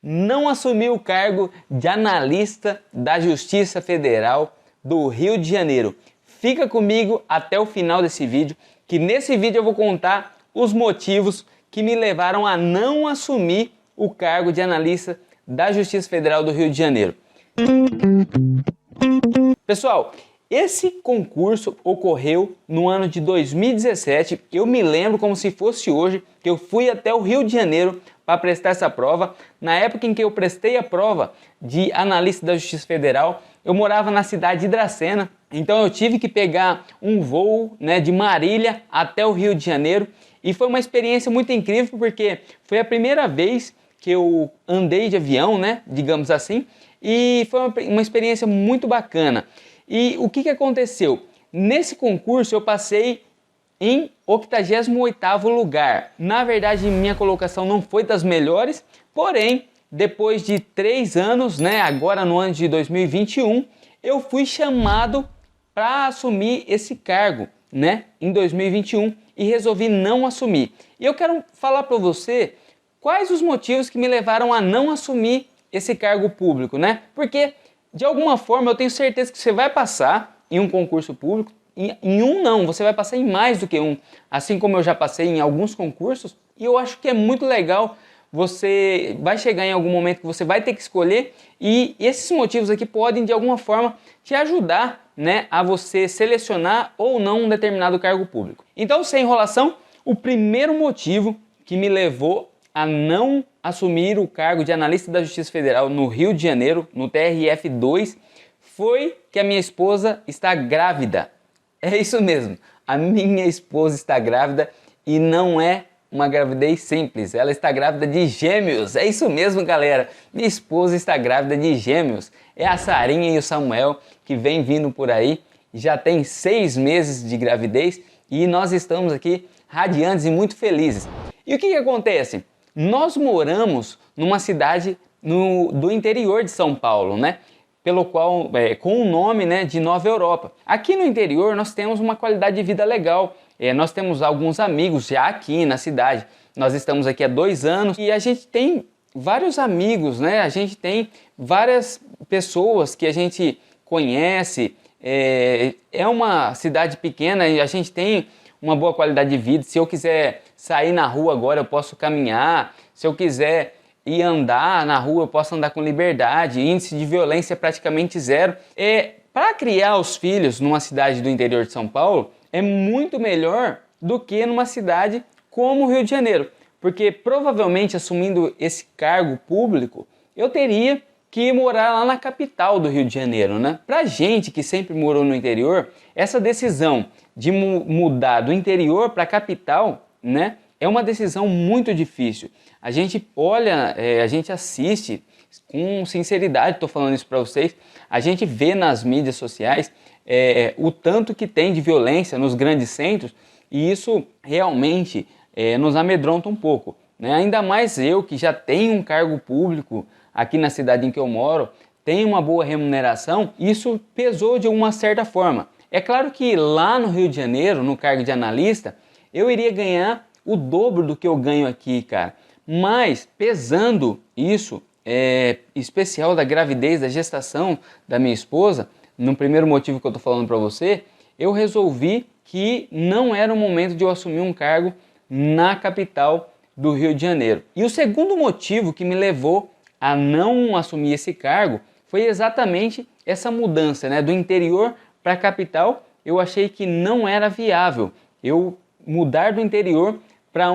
não assumir o cargo de analista da Justiça Federal do Rio de Janeiro. Fica comigo até o final desse vídeo, que nesse vídeo eu vou contar os motivos que me levaram a não assumir o cargo de analista da Justiça Federal do Rio de Janeiro. Pessoal, esse concurso ocorreu no ano de 2017, eu me lembro como se fosse hoje, que eu fui até o Rio de Janeiro para prestar essa prova. Na época em que eu prestei a prova de analista da Justiça Federal, eu morava na cidade de Dracena, então eu tive que pegar um voo, de Marília até o Rio de Janeiro, e foi uma experiência muito incrível porque foi a primeira vez que eu andei de avião, digamos assim, e foi uma experiência muito bacana. E o que aconteceu? Nesse concurso eu passei em 88º lugar. Na verdade, minha colocação não foi das melhores, porém, depois de 3 anos, agora no ano de 2021, eu fui chamado para assumir esse cargo, em 2021, e resolvi não assumir. E eu quero falar para você quais os motivos que me levaram a não assumir esse cargo público, Porque, de alguma forma, eu tenho certeza que você vai passar em um concurso público, em um não, você vai passar em mais do que um, assim como eu já passei em alguns concursos, e eu acho que é muito legal. Você vai chegar em algum momento que você vai ter que escolher, e esses motivos aqui podem de alguma forma te ajudar, a você selecionar ou não um determinado cargo público. Então, sem enrolação, o primeiro motivo que me levou a não assumir o cargo de analista da Justiça Federal no Rio de Janeiro, no TRF2, foi que a minha esposa está grávida. É isso mesmo, a minha esposa está grávida, e não é uma gravidez simples, ela está grávida de gêmeos. É isso mesmo, galera, minha esposa está grávida de gêmeos. É a Sarinha e o Samuel que vem vindo por aí, já tem 6 meses de gravidez e nós estamos aqui radiantes e muito felizes. E o que acontece? Nós moramos numa cidade do interior de São Paulo, pelo qual, com o nome de Nova Europa. Aqui no interior nós temos uma qualidade de vida legal. Nós temos alguns amigos já aqui na cidade. Nós estamos aqui há 2 anos e a gente tem vários amigos, a gente tem várias pessoas que a gente conhece. É uma cidade pequena e a gente tem uma boa qualidade de vida. Se eu quiser sair na rua agora, eu posso caminhar. Se eu quiser ir andar na rua, eu posso andar com liberdade. Índice de violência é praticamente zero. Para criar os filhos numa cidade do interior de São Paulo, é muito melhor do que numa cidade como o Rio de Janeiro. Porque provavelmente, assumindo esse cargo público, eu teria que morar lá na capital do Rio de Janeiro, Pra gente que sempre morou no interior, essa decisão de mudar do interior para a capital, é uma decisão muito difícil. A gente olha, a gente assiste, com sinceridade estou falando isso para vocês, a gente vê nas mídias sociais o tanto que tem de violência nos grandes centros, e isso realmente nos amedronta um pouco, Ainda mais eu que já tenho um cargo público aqui na cidade em que eu moro, tenho uma boa remuneração, isso pesou de uma certa forma. É claro que lá no Rio de Janeiro, no cargo de analista, eu iria ganhar o dobro do que eu ganho aqui, cara. Mas pesando isso, especial da gravidez, da gestação da minha esposa, no primeiro motivo que eu estou falando para você, eu resolvi que não era o momento de eu assumir um cargo na capital do Rio de Janeiro. E o segundo motivo que me levou a não assumir esse cargo foi exatamente essa mudança, do interior para a capital. Eu achei que não era viável eu mudar do interior para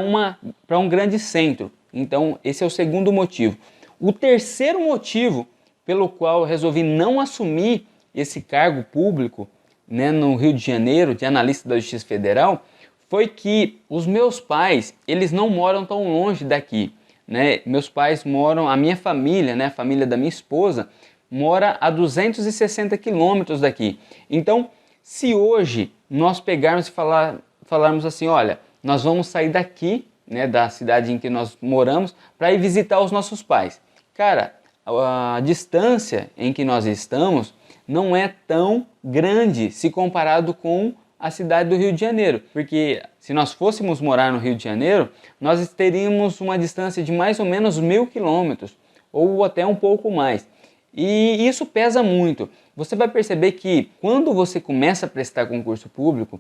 um grande centro. Então esse é o segundo motivo. O terceiro motivo pelo qual eu resolvi não assumir esse cargo público, no Rio de Janeiro, de analista da Justiça Federal, foi que os meus pais, eles não moram tão longe daqui. Meus pais moram, a minha família, a família da minha esposa, mora a 260 quilômetros daqui. Então, se hoje nós pegarmos e falarmos assim, olha, nós vamos sair daqui, da cidade em que nós moramos, para ir visitar os nossos pais. Cara, a distância em que nós estamos não é tão grande se comparado com a cidade do Rio de Janeiro, porque se nós fôssemos morar no Rio de Janeiro, nós teríamos uma distância de mais ou menos 1000 quilômetros, ou até um pouco mais. E isso pesa muito. Você vai perceber que quando você começa a prestar concurso público,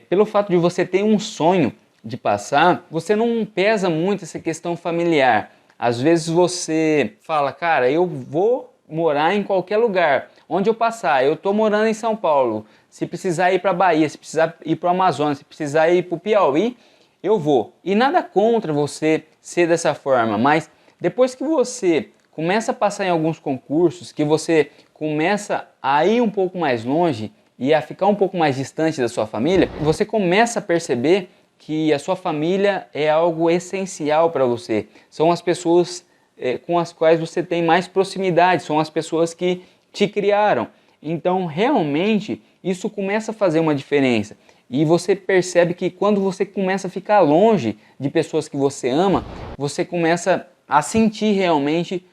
pelo fato de você ter um sonho de passar, você não pesa muito essa questão familiar. Às vezes você fala, cara, eu vou morar em qualquer lugar, onde eu passar, eu estou morando em São Paulo, se precisar ir para a Bahia, se precisar ir para o Amazonas, se precisar ir para o Piauí, eu vou. E nada contra você ser dessa forma, mas depois que você começa a passar em alguns concursos, que você começa a ir um pouco mais longe e a ficar um pouco mais distante da sua família, você começa a perceber que a sua família é algo essencial para você. São as pessoas com as quais você tem mais proximidade, são as pessoas que te criaram. Então, realmente, isso começa a fazer uma diferença. E você percebe que quando você começa a ficar longe de pessoas que você ama, você começa a sentir realmente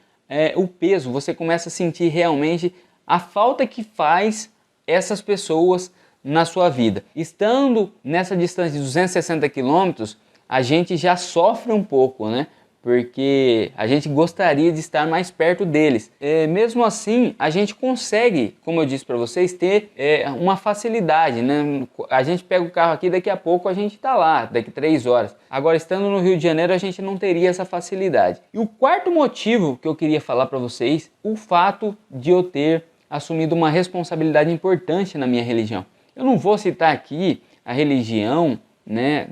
o peso, você começa a sentir realmente a falta que faz essas pessoas na sua vida. Estando nessa distância de 260 quilômetros, a gente já sofre um pouco, né? Porque a gente gostaria de estar mais perto deles. Mesmo assim, a gente consegue, como eu disse para vocês, ter uma facilidade, né? A gente pega o carro aqui, daqui a pouco a gente está lá, daqui 3 horas. Agora, estando no Rio de Janeiro, a gente não teria essa facilidade. E o quarto motivo que eu queria falar para vocês, o fato de eu ter assumido uma responsabilidade importante na minha religião. Eu não vou citar aqui a religião, né,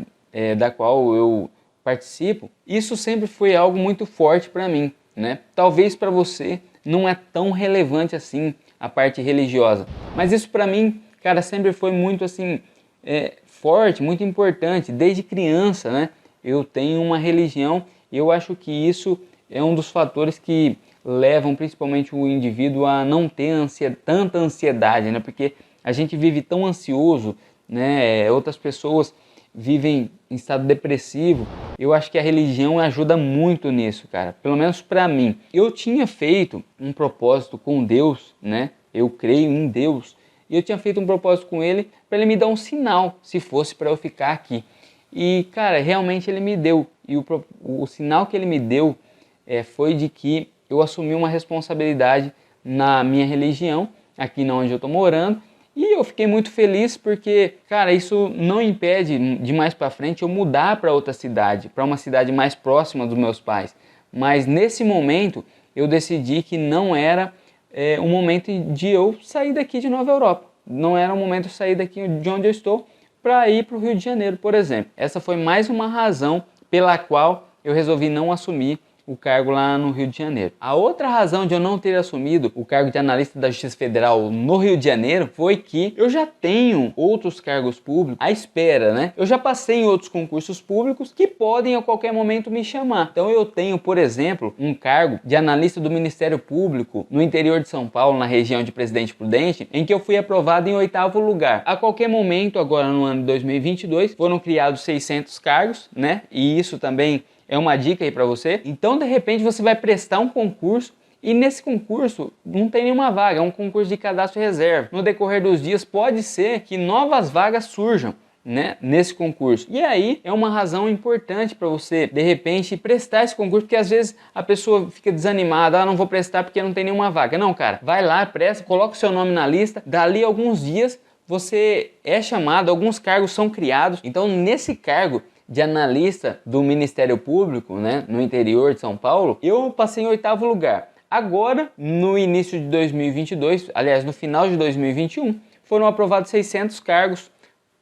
da qual eu participo. Isso sempre foi algo muito forte para mim, né? Talvez para você não é tão relevante assim a parte religiosa, mas isso para mim, cara, sempre foi muito assim forte, muito importante. Desde criança, né? Eu tenho uma religião e eu acho que isso é um dos fatores que levam principalmente o indivíduo a não ter tanta ansiedade, né? Porque a gente vive tão ansioso, né? Outras pessoas vivem em estado depressivo. Eu acho que a religião ajuda muito nisso, cara. Pelo menos para mim. Eu tinha feito um propósito com Deus, né? Eu creio em Deus. E eu tinha feito um propósito com Ele para Ele me dar um sinal, se fosse para eu ficar aqui. E, cara, realmente Ele me deu. E o sinal que Ele me deu foi de que eu assumi uma responsabilidade na minha religião, aqui onde eu estou morando. E eu fiquei muito feliz porque, cara, isso não impede de mais para frente eu mudar para outra cidade, para uma cidade mais próxima dos meus pais. Mas nesse momento eu decidi que não era o momento de eu sair daqui de Nova Europa. Não era o momento de sair daqui de onde eu estou para ir para o Rio de Janeiro, por exemplo. Essa foi mais uma razão pela qual eu resolvi não assumir o cargo lá no Rio de Janeiro. A outra razão de eu não ter assumido o cargo de analista da Justiça Federal no Rio de Janeiro foi que eu já tenho outros cargos públicos à espera, né? Eu já passei em outros concursos públicos que podem a qualquer momento me chamar. Então eu tenho, por exemplo, um cargo de analista do Ministério Público no interior de São Paulo, na região de Presidente Prudente, em que eu fui aprovado em 8º lugar. A qualquer momento, agora no ano de 2022, foram criados 600 cargos, né? E isso também é uma dica aí para você. Então, de repente, você vai prestar um concurso e nesse concurso não tem nenhuma vaga, é um concurso de cadastro reserva. No decorrer dos dias, pode ser que novas vagas surjam, né, nesse concurso. E aí é uma razão importante para você, de repente, prestar esse concurso, porque às vezes a pessoa fica desanimada, não vou prestar porque não tem nenhuma vaga. Não, cara, vai lá, presta, coloca o seu nome na lista, dali alguns dias você é chamado, alguns cargos são criados. Então, nesse cargo de analista do Ministério Público, né, no interior de São Paulo, eu passei em 8º lugar. Agora, no início de 2022, aliás, no final de 2021, foram aprovados 600 cargos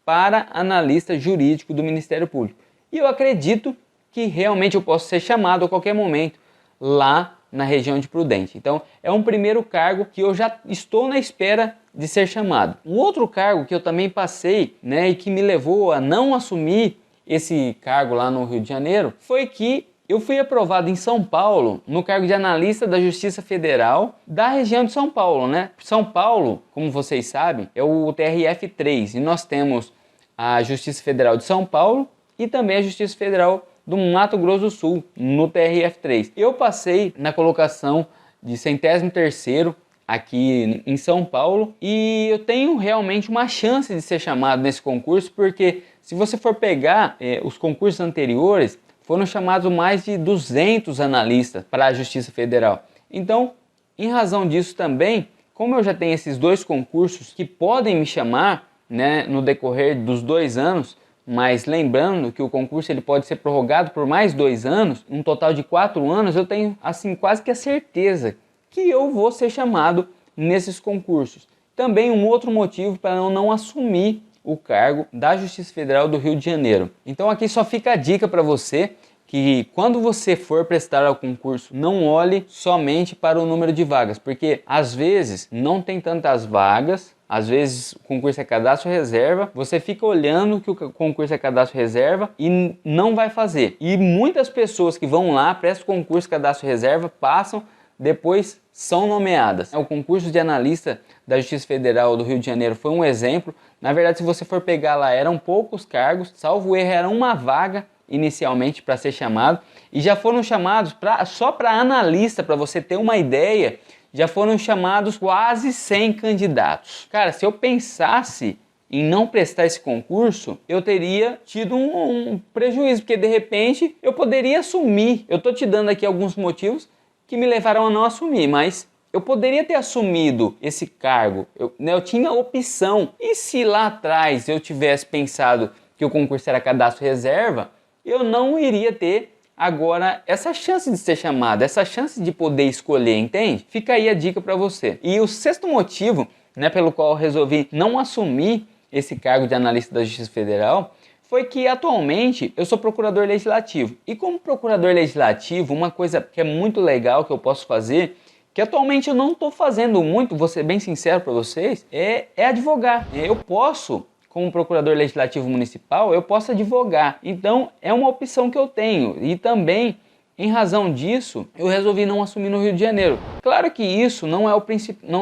para analista jurídico do Ministério Público. E eu acredito que realmente eu posso ser chamado a qualquer momento lá na região de Prudente. Então, é um primeiro cargo que eu já estou na espera de ser chamado. Um outro cargo que eu também passei, né, e que me levou a não assumir esse cargo lá no Rio de Janeiro, foi que eu fui aprovado em São Paulo no cargo de analista da Justiça Federal da região de São Paulo, né? São Paulo, como vocês sabem, é o TRF3 e nós temos a Justiça Federal de São Paulo e também a Justiça Federal do Mato Grosso do Sul, no TRF3. Eu passei na colocação de 103º aqui em São Paulo e eu tenho realmente uma chance de ser chamado nesse concurso, porque se você for pegar os concursos anteriores, foram chamados mais de 200 analistas para a Justiça Federal. Então, em razão disso também, como eu já tenho esses 2 concursos que podem me chamar, né, no decorrer dos 2 anos, mas lembrando que o concurso ele pode ser prorrogado por mais 2 anos, um total de 4 anos, eu tenho assim quase que a certeza que eu vou ser chamado nesses concursos. Também um outro motivo para eu não assumir o cargo da Justiça Federal do Rio de Janeiro. Então aqui só fica a dica para você que quando você for prestar ao concurso, não olhe somente para o número de vagas, porque às vezes não tem tantas vagas, às vezes o concurso é cadastro reserva, você fica olhando que o concurso é cadastro reserva e não vai fazer. E muitas pessoas que vão lá, prestam o concurso cadastro reserva, passam, depois são nomeadas. O concurso de analista da Justiça Federal do Rio de Janeiro foi um exemplo. Na verdade, se você for pegar lá, eram poucos cargos, salvo erro, era uma vaga inicialmente para ser chamado, e já foram chamados só para analista, para você ter uma ideia, já foram chamados quase 100 candidatos. Cara, se eu pensasse em não prestar esse concurso, eu teria tido um prejuízo, porque de repente eu poderia assumir. Eu estou te dando aqui alguns motivos que me levaram a não assumir, mas eu poderia ter assumido esse cargo, eu tinha opção. E se lá atrás eu tivesse pensado que o concurso era cadastro reserva, eu não iria ter agora essa chance de ser chamado, essa chance de poder escolher, entende? Fica aí a dica para você. E o 6º motivo, né, pelo qual eu resolvi não assumir esse cargo de analista da Justiça Federal, foi que atualmente eu sou procurador legislativo. E como procurador legislativo, uma coisa que é muito legal que eu posso fazer, que atualmente eu não estou fazendo muito, vou ser bem sincero para vocês, é advogar. Eu posso, como procurador legislativo municipal, eu posso advogar. Então é uma opção que eu tenho. E também, em razão disso, eu resolvi não assumir no Rio de Janeiro. Claro que isso não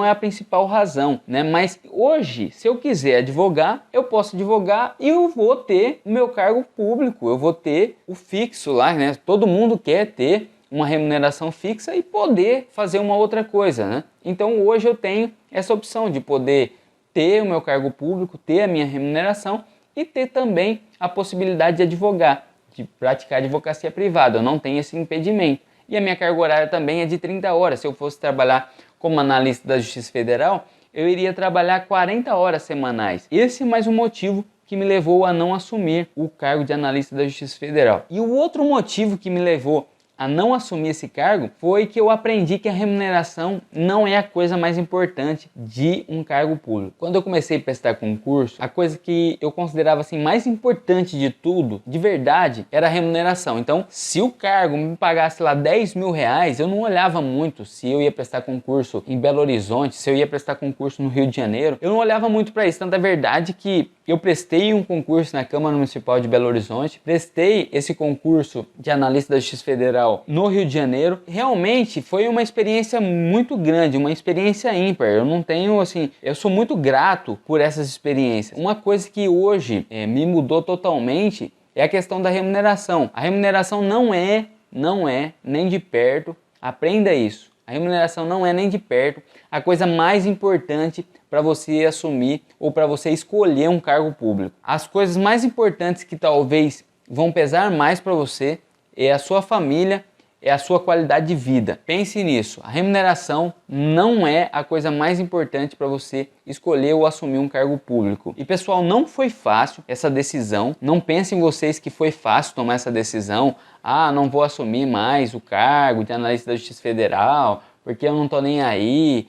é a principal razão, né? Mas hoje, se eu quiser advogar, eu posso advogar e eu vou ter o meu cargo público, eu vou ter o fixo lá, né? Todo mundo quer ter uma remuneração fixa e poder fazer uma outra coisa, né? Então hoje eu tenho essa opção de poder ter o meu cargo público, ter a minha remuneração e ter também a possibilidade de advogar, de praticar advocacia privada. Eu não tenho esse impedimento. E a minha carga horária também é de 30 horas. Se eu fosse trabalhar como analista da Justiça Federal, eu iria trabalhar 40 horas semanais. Esse é mais um motivo que me levou a não assumir o cargo de analista da Justiça Federal. E o outro motivo que me levou a não assumir esse cargo foi que eu aprendi que a remuneração não é a coisa mais importante de um cargo público. Quando eu comecei a prestar concurso, a coisa que eu considerava assim mais importante de tudo, de verdade, era a remuneração. Então, se o cargo me pagasse lá 10 mil reais, eu não olhava muito se eu ia prestar concurso em Belo Horizonte, se eu ia prestar concurso no Rio de Janeiro. Eu não olhava muito para isso. Tanto é verdade que eu prestei um concurso na Câmara Municipal de Belo Horizonte, prestei esse concurso de analista da Justiça Federal no Rio de Janeiro. Realmente foi uma experiência muito grande, uma experiência ímpar. Eu não tenho, assim, eu sou muito grato por essas experiências. Uma coisa que hoje me mudou totalmente é a questão da remuneração. A remuneração não é nem de perto, aprenda isso. A remuneração não é nem de perto a coisa mais importante para você assumir ou para você escolher um cargo público. As coisas mais importantes que talvez vão pesar mais para você é a sua família, é a sua qualidade de vida. Pense nisso. A remuneração não é a coisa mais importante para você escolher ou assumir um cargo público. E pessoal, não foi fácil essa decisão. Não pensem vocês que foi fácil tomar essa decisão. Ah, não vou assumir mais o cargo de analista da Justiça Federal, porque eu não estou nem aí.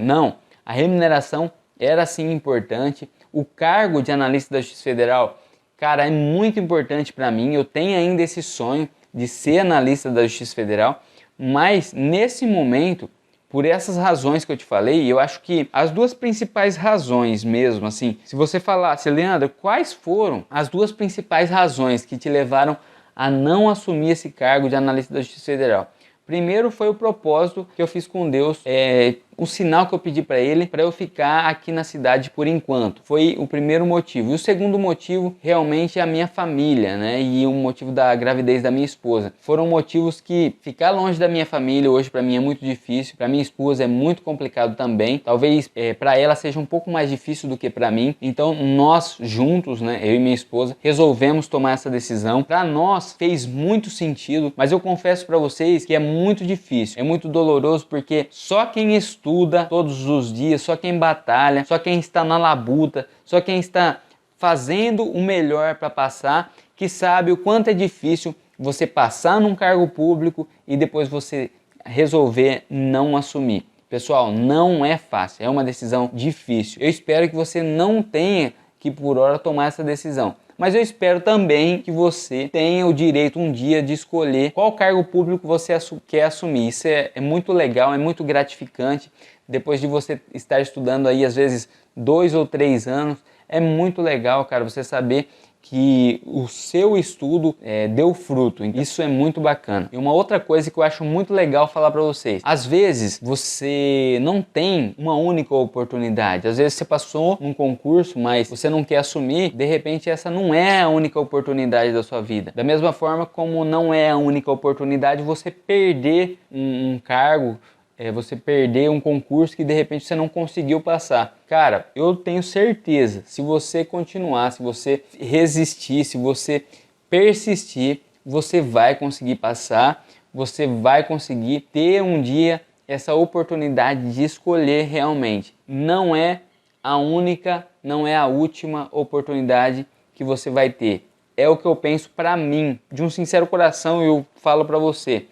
Não, a remuneração era sim importante. O cargo de analista da Justiça Federal, cara, é muito importante para mim. Eu tenho ainda esse sonho de ser analista da Justiça Federal, mas nesse momento, por essas razões que eu te falei, eu acho que as duas principais razões mesmo, assim, se você falasse, Leandro, quais foram as duas principais razões que te levaram a não assumir esse cargo de analista da Justiça Federal? Primeiro foi o propósito que eu fiz com Deus, o sinal que eu pedi para Ele para eu ficar aqui na cidade por enquanto. Foi o primeiro motivo. E o segundo motivo realmente é a minha família, né? E o motivo da gravidez da minha esposa. Foram motivos que ficar longe da minha família hoje para mim é muito difícil. Para minha esposa é muito complicado também. Talvez para ela seja um pouco mais difícil do que para mim. Então nós juntos, né? Eu e minha esposa, resolvemos tomar essa decisão. Para nós fez muito sentido, mas eu confesso para vocês que é muito difícil, é muito doloroso, porque só quem estuda todos os dias, só quem batalha, só quem está na labuta, só quem está fazendo o melhor para passar, que sabe o quanto é difícil você passar num cargo público e depois você resolver não assumir. Pessoal, não é fácil, é uma decisão difícil. Eu espero que você não tenha que por hora tomar essa decisão. Mas eu espero também que você tenha o direito um dia de escolher qual cargo público você quer assumir. Isso é muito legal, é muito gratificante. Depois de você estar estudando aí às vezes 2 ou 3 anos, é muito legal, cara, você saber que o seu estudo deu fruto. Isso é muito bacana. E uma outra coisa que eu acho muito legal falar para vocês. Às vezes você não tem uma única oportunidade. Às vezes você passou num concurso, mas você não quer assumir. De repente essa não é a única oportunidade da sua vida. Da mesma forma como não é a única oportunidade você perder um cargo, você perder um concurso que de repente você não conseguiu passar. Cara, eu tenho certeza, se você continuar, se você resistir, se você persistir, você vai conseguir passar, você vai conseguir ter um dia essa oportunidade de escolher realmente. Não é a única, não é a última oportunidade que você vai ter. É o que eu penso para mim, de um sincero coração, eu falo para você.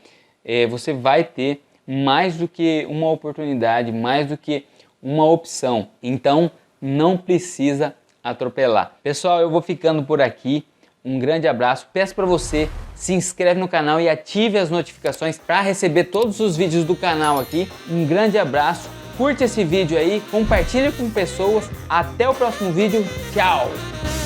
Você vai ter mais do que uma oportunidade, mais do que uma opção. Então, não precisa atropelar. Pessoal, eu vou ficando por aqui. Um grande abraço. Peço para você, se inscreve no canal e ative as notificações para receber todos os vídeos do canal aqui. Um grande abraço. Curte esse vídeo aí, compartilhe com pessoas. Até o próximo vídeo. Tchau!